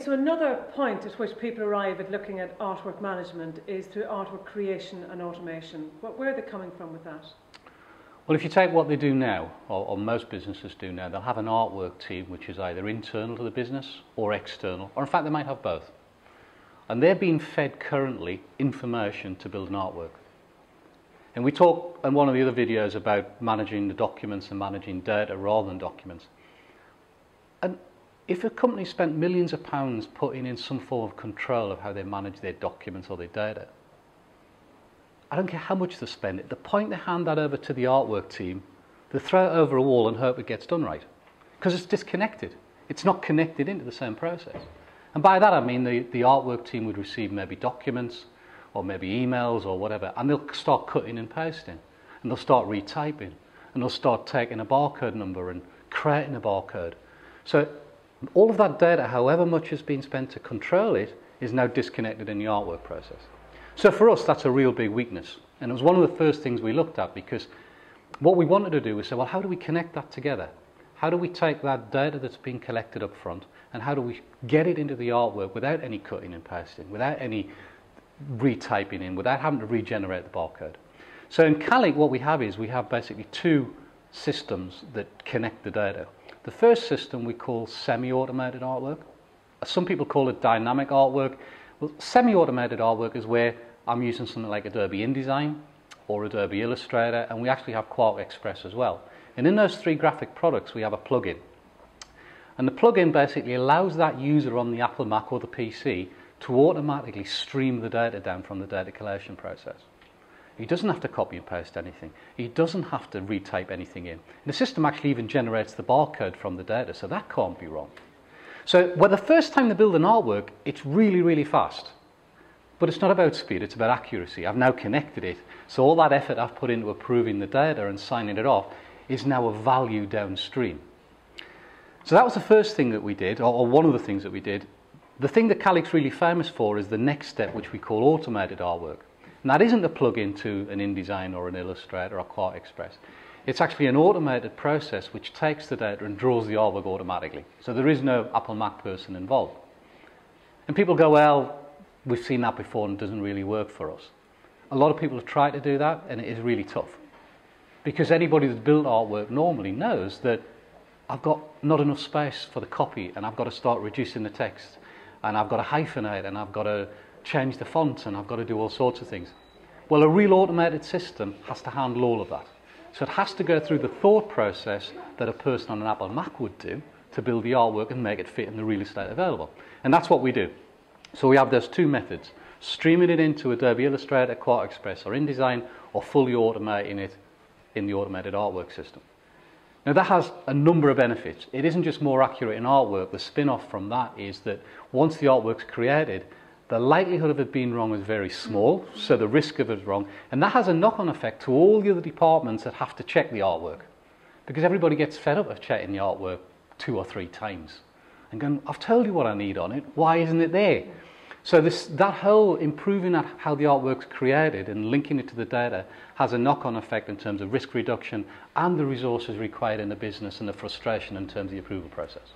so another point at which people arrive at looking at artwork management is through artwork creation and automation. Where are they coming from with that? Well, if you take what they do now, or most businesses do now, they'll have an artwork team which is either internal to the business or external, or in fact they might have both. And they're being fed currently information to build an artwork. And we talk in one of the other videos about managing the documents and managing data rather than documents. And if a company spent millions of pounds putting in some form of control of how they manage their documents or their data, I don't care how much they spend, at the point they hand that over to the artwork team, they throw it over a wall and hope it gets done right. Because it's disconnected. It's not connected into the same process. And by that I mean the artwork team would receive maybe documents or maybe emails or whatever, and they'll start cutting and pasting. And they'll start retyping. And they'll start taking a barcode number and creating a barcode. So all of that data, however much has been spent to control it, is now disconnected in the artwork process. So for us, that's a real big weakness. And it was one of the first things we looked at, because what we wanted to do was say, well, how do we connect that together? How do we take that data that's been collected up front and how do we get it into the artwork without any cutting and pasting, without any retyping in, without having to regenerate the barcode? So in Kallik, what we have is we have basically two systems that connect the data. The first system we call semi-automated artwork. Some people call it dynamic artwork. Well, semi-automated artwork is where I'm using something like Adobe InDesign or Adobe Illustrator, and we actually have Kallik Express as well. And in those three graphic products, we have a plugin. And the plugin basically allows that user on the Apple Mac or the PC to automatically stream the data down from the data collation process. He doesn't have to copy and paste anything. He doesn't have to retype anything in. And the system actually even generates the barcode from the data, so that can't be wrong. So, well, the first time they build an artwork, it's really, really fast. But it's not about speed, it's about accuracy. I've now connected it, so all that effort I've put into approving the data and signing it off is now a value downstream. So that was the first thing that we did, or one of the things that we did. The thing that Kallik's really famous for is the next step, which we call automated artwork. And that isn't a plug-in to an InDesign or an Illustrator or Kallik Express. It's actually an automated process which takes the data and draws the artwork automatically. So there is no Apple Mac person involved. And people go, well, we've seen that before and it doesn't really work for us. A lot of people have tried to do that and it is really tough. Because anybody that's built artwork normally knows that I've got not enough space for the copy and I've got to start reducing the text and I've got to hyphenate and I've got to change the font and I've got to do all sorts of things. Well, a real automated system has to handle all of that. So it has to go through the thought process that a person on an Apple Mac would do to build the artwork and make it fit in the real estate available. And that's what we do. So we have those two methods, streaming it into Adobe Illustrator, Kallik Express or InDesign, or fully automating it in the automated artwork system. Now that has a number of benefits. It isn't just more accurate in artwork. The spin-off from that is that once the artwork's created, the likelihood of it being wrong is very small, so the risk of it wrong. And that has a knock-on effect to all the other departments that have to check the artwork. Because everybody gets fed up of checking the artwork 2 or 3 times. And going, I've told you what I need on it, why isn't it there? So that whole improving how the artwork's created and linking it to the data has a knock-on effect in terms of risk reduction and the resources required in the business and the frustration in terms of the approval process.